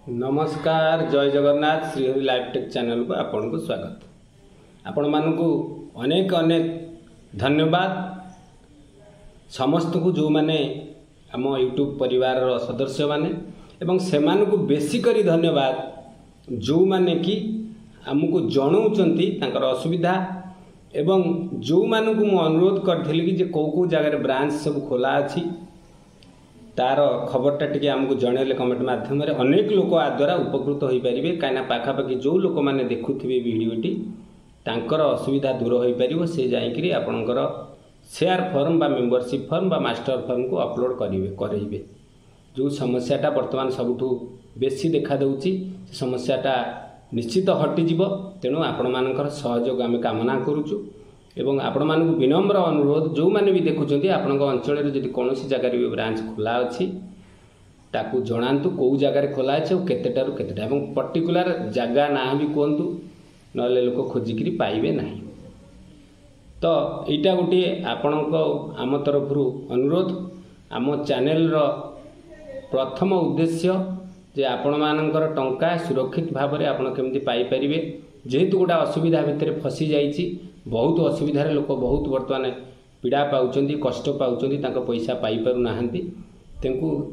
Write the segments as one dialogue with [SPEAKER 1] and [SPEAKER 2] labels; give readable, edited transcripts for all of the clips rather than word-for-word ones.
[SPEAKER 1] नमस्कार जय Jagannath Shrihari live tech channel को आपन को स्वागत। आपण मानकु अनेक अनेक धन्यवाद समस्त को जो माने आम यूट्यूब परिवार सदस्य माने एवं से मानकु बेसी करी धन्यवाद जो माने कि आमको जनाउचंती तांकर असुविधा एवं जो मानकु मु अनुरोध करथिली कि जे को जगह ब्रांच सब खोला अछि तार खबरटा टी आमको जनइले कमेंट मध्यम अनेक लोक आ द्वारा उपकृत हो पारे कहीं पाखापाखि जो लोक मैंने देखुवे भिडटी तांकर असुविधा दूर हो पार से जाकि आपणकर शेयर फॉर्म बा मेंबरशिप फॉर्म बा मास्टर फॉर्म को अपलोड करेंगे जो समस्याटा बर्तमान सबुठू बेसी देखा दूची समस्याटा निश्चित हटिଯିव। तेणु आपण मानकर सहयोग आम कामना करुचु एवं आपण मानक विनम्र अनुरोध जो मैंने भी देखुं आपण अंचल जब कौन जगार भी ब्रांच खोला अच्छी ताकू जनातु कौ जगार खोला अच्छे और केतेटारू केतेटा एवं पर्टिकुलर जगह ना भी कहतु ना लोक खोजिकी पाइबे ना। तो यहाँ गोटे आपण आम तरफ अनुरोध आम चैनल प्रथम उद्देश्य जे आपण मानकर टंका सुरक्षित भाव में आपण केमती पाई परिबे जेहेतु गोटा असुविधा भितर फसी जाइए बहुत असुविधार लोक बहुत बर्तमान पीड़ा पाँच कष्ट पाँच पैसा पाइपार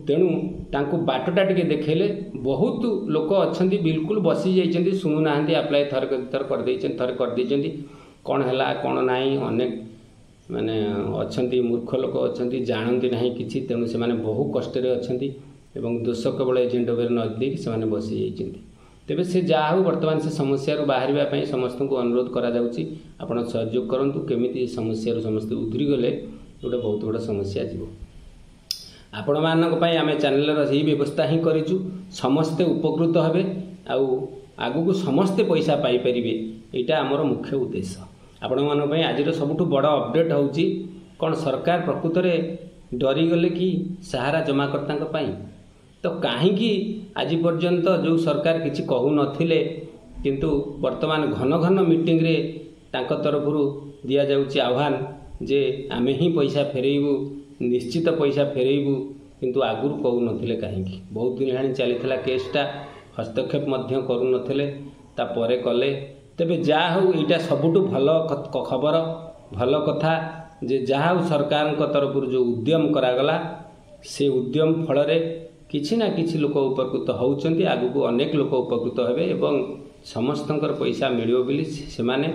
[SPEAKER 1] तेणु तांको बाटटा टिके देखेले बहुत लोक अच्छा बिल्कुल बसी जाइए शुणुना आप्लाय थर कर कौन है कौन ना अनेक माने अच्छा मूर्ख लोक अच्छा जानती ना कि तेणु से बहु कष्ट अच्छा दोष केवल एजेंट ओवर नदी से बसी जाइए। तेबे से जहाँ बर्तमान से समस्या बाहर समस्त को अनुरोध करा जाउची आपण सहयोग करंतु केमिति समस्या समस्त उधरी गले गोटे बहुत बड़ा समस्या जीव। आपण मानक पई आमे चैनल री व्यवस्था ही करिचु समस्ते उपकृत हेबे आउ आगु को समस्ते पैसा पाई परिबे एटा हमर मुख्य उद्देश्य। आपण मानक पई आज सबुठु बड़ अपडेट होउची कोन सरकार प्रकृत रे डरी गले कि सहारा जमाकर्ता पई तो कहीं आज पर्यंत जो सरकार किसी कहू नथिले किंतु वर्तमान घन घन मीटिंग रे तांको तरफ दिया जाउची आह्वान जे आमे ही पैसा फेरेबू निश्चित पैसा फेरेबू किंतु आगुर कहू नथिले कहीं बहुत दिन हेणी चलीथिला केसटा हस्तक्षेप मध्य करू नथिले ता परे कले। तेबे जा हो एटा सबुठु भल खबर भल कथा जे जहा सरकार तरफ जो उद्यम करागला से उद्यम फल किछि ना किछि लोक उपकृत होउचंती आगु को अनेक लोक उपकृत हेबे एवं समस्तंकर पैसा मिलियो बोली से माने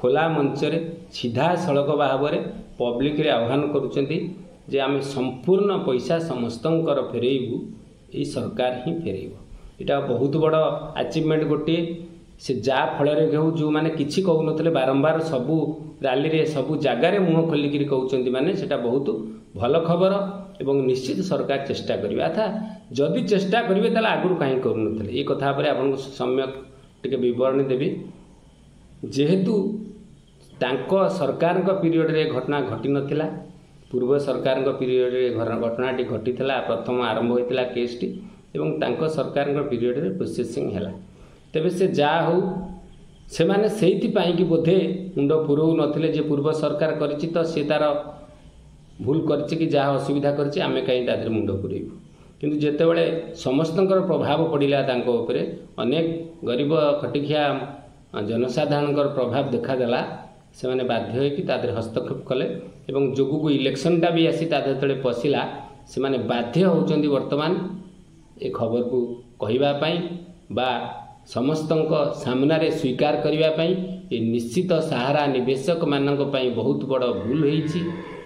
[SPEAKER 1] खोला मंच रे सीधा सड़क भाव में पब्लिक रे आह्वान करुचंती जे आमे संपूर्ण पैसा समस्तंकर फेरेइबू ई सरकार ही फेरेइबो। एटा बहुत बड़ अचीवमेंट गोटे से जा फल जो मैंने किछि कहू नथिले बारंबार सबू रैली रे सबू जगार मुह खोलिकी कहउचंती माने सेटा बहुत भल खबर एवं निश्चित सरकार चेष्टा करिबा था जदि चेष्टा करिवे ताले आगुर कहीं करू नथिले ए कथा पर आपन सम्यक टिके विवरण देबी। जेहेतु तांको सरकार पीरियड रे घटना घटी नथिला पूर्व सरकार पीरियड रे घटनाटी घटीथिला प्रथम आरंभ होइतिला केसटी एवं तांको सरकार पीरियड रे प्रोसेसिंग हैला। तेबे से जा हो से माने सेहिति पाई कि बोधे मुंड पुरौ नथिले जे पूर्व सरकार करिछि तो से तार भूल करछि कि जहाँ असुविधा करछि आमे कहीं तादरे मुंड पुरेबू किंतु जेतेबेले समस्तंकर प्रभाव पड़िला तांको उपरे अनेक गरीब खटिखिया जनसाधारणकर प्रभाव देखादेला से माने बाध्य होइकि तादरे हस्तक्षेप कले एवं जोगु को इलेक्शनटा भी आसी तादरे तळे पसिला से माने बाध्य होउचंदी वर्तमान ए खबर को कहिबा पई बा समस्तंक सामने स्वीकार करने ये निश्चित सहारा निवेशक मानक पई बहुत बड़ भूल होइछि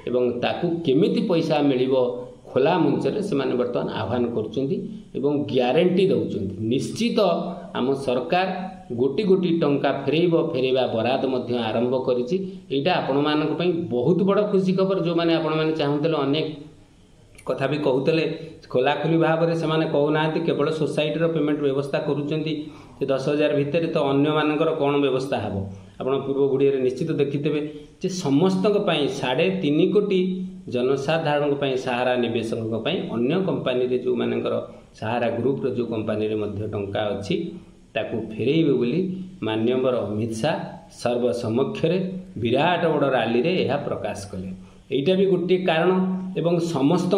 [SPEAKER 1] एवं ताकू केमिति पैसा मिलिबो खोला मंच रे से माने वर्तमान आह्वान करुचंती एवं ग्यारंटी दउचंती निश्चित आम सरकार गोटी गोटी टंका फेरेबा बराद मध्य आरंभ करिछि। एटा आपण मानक पई बहुत बड़ खुशी खबर जो माने आपण माने चाहुतले अनेक कथा भी कहते खोलाखोली भाव में से कहूना केवल सोसाइटी पेमेंट व्यवस्था करुँचे 10,000 भितर तो अन्य मानकर कौन व्यवस्था हे आप पूर्व गुड़िया निश्चित देखिथे जे समस्त 3.5 कोटी जनसाधारण सहारा निवेशक अन्य कंपानी जो मानकर सहारा ग्रुप जो कंपानी टंका अच्छी ताकू फेरेबे बोली माननीय अमित शाह सर्वसमक्ष विराट बड़ रैली रे यह प्रकाश कले। एटा भी गोटे कारण एवं समस्त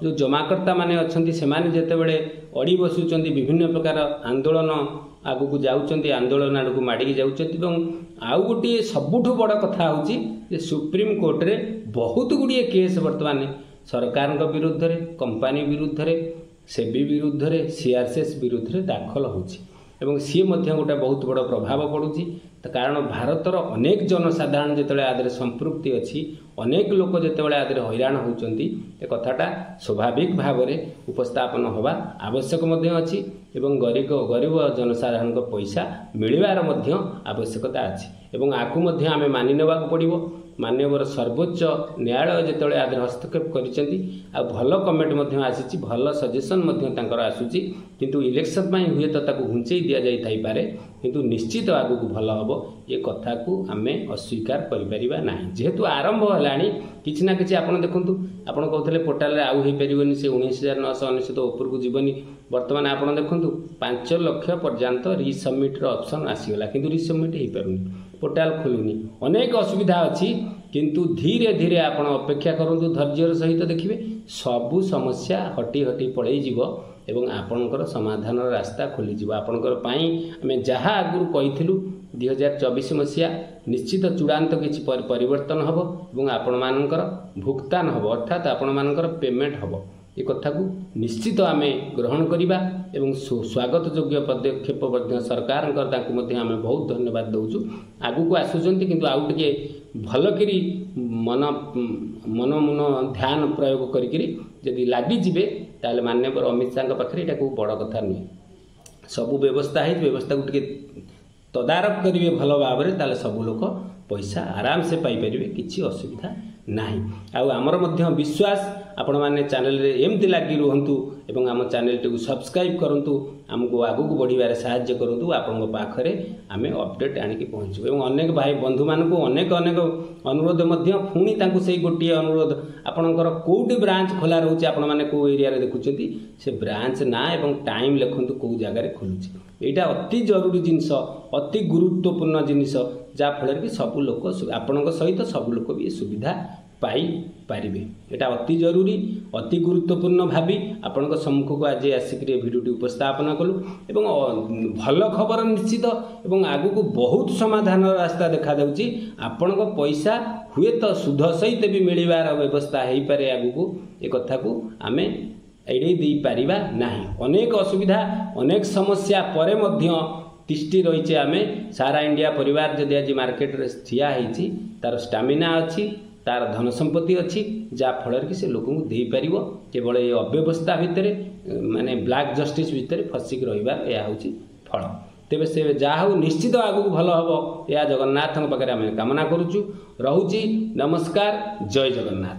[SPEAKER 1] जो जमाकर्ता माने अछंती सेमाने जेतेबेले अड़ी बसुचंती विभिन्न प्रकार आंदोलन आगु जाउचंती आंदोलन आड़कू माड़ी जाउचंती एवं आउ गोटे सबुठु बड़ कथा होची जे सुप्रीम कोर्ट रे बहुत गुड़िए केस वर्तमान सरकार विरुद्ध रे कंपनी विरुद्ध रे सेबी विरुद्ध रे सीआरसीएस विरुद्ध रे दाखल होची एवं सी मध्य गोटे बहुत बड़ प्रभाव पड़ुची कारण भारतर अनेक जनसाधारण जिते आदि संपृक्ति अच्छी अनेक लोक जिते आदि हैरान होती कथाटा स्वाभाविक भाव में उपस्थापन होगा आवश्यक अच्छी एवं गरीब जनसाधारण पैसा मिलवार आवश्यकता अच्छी आकु आम मानि नेबा पड़ो माननीय सर्वोच्च न्यायालय जिते आदि हस्तक्षेप कर भल कमेंट आसी भल सजेसन आसूची किंतु इलेक्शन हुए तो घुंचई दि जाए किंतु निश्चित आगु भल हम ये कथा को आम अस्वीकार करें जेहेतु आरंभ है कि ना कि आप देखूँ आप कहते पोर्टाल आउ हो पारे से 19,999 उपरकू जीवनी बर्तमान आप देखूँ 5 लाख पर्यंत रिसबमिट्र ऑप्शन आसीगला किंतु रिसबमिट हो पारुनी पोर्टाल खोलुनी अनेक असुविधा अच्छी किंतु धीरे धीरे आप अपेक्षा करूँ धैर्यर सहित देखिए सबू समस्या हटी हटी पड़े एवं आपणकर समाधान रास्ता खोलीज आपणकर आम जहाँ आगु कही 2024 मसीहा निश्चित चूड़ांत किसी परिवर्तन हम और आपण मानकर भुगतान हम अर्थात आपण मानकर पेमेंट हम ये कथा को निश्चित आम ग्रहण करवा एवं स्वागत योग्य पदक्षेप सरकार आम बहुत धन्यवाद दौचु आगु को आसुचंती किंतु आउ टिके भलकरी मन मन मन ध्यान प्रयोग करी लगिजे ताले माननीय अमित शाह पाखे यहाँ को बड़ कथा नुहे सबू व्यवस्था है व्यवस्था को टिके तदारक करेंगे भल भाव में सबू लोक पैसा आराम से पाइपर किसी असुविधा नहीं आमर विश्वास आपण मैंने चैनल एमती लगी रुहतु एवं आम चैनल टी सब्सक्राइब करूँ आमको आगू बढ़ार साहाय्य करूँ आपण पाखे आम अपडेट आणिक पहुँचू एवं अनेक भाई बंधु मानक अनेक अनेक अनुरोध पुणी से गोटे अनुरोध आपणकर कौटी ब्रांच खोला रोचे आपण मैंने कौ एरिया देखुं से ब्रांच ना एवं टाइम लिखु कौ जगार खोलुची यहाँ अति जरूरी जिनस अति गुरुत्वपूर्ण जिनिस जहाँफल कि सबू लोक आपण सहित सबू लोक भी सुविधा पाई पारिबे यहाँ अति जरूरी अति गुरुत्वपूर्ण भावी आपण सम्मुख को आज आसिक भिडियोटी उपस्थापन कलु एवं भल खबर निश्चित एवं आगु को बहुत समाधान रास्ता देखा जाउची आपण पैसा हुए तो सुध सहित भी मिलवार व्यवस्था हो पारे आगु को एक कथा को आम एड़े दे पारिबा नाही अनेक असुविधा अनेक समस्या परे मध्य तिष्टि रही आम सारा इंडिया परिवार जदि आज मार्केट रे ठिया होती तार स्टामिना अच्छी तार धन संपत्ति अच्छी जहाँफल कि से लोक दे पार केवल ये अव्यवस्था भितर माने ब्लैक जस्टिस भितर फसिक रही यह हूँ फल तेरे से जहाँ हो निश्चित आगू भल हम यह जगन्नाथ पाखे आम कामना करुचु। रोची नमस्कार जय जगन्नाथ।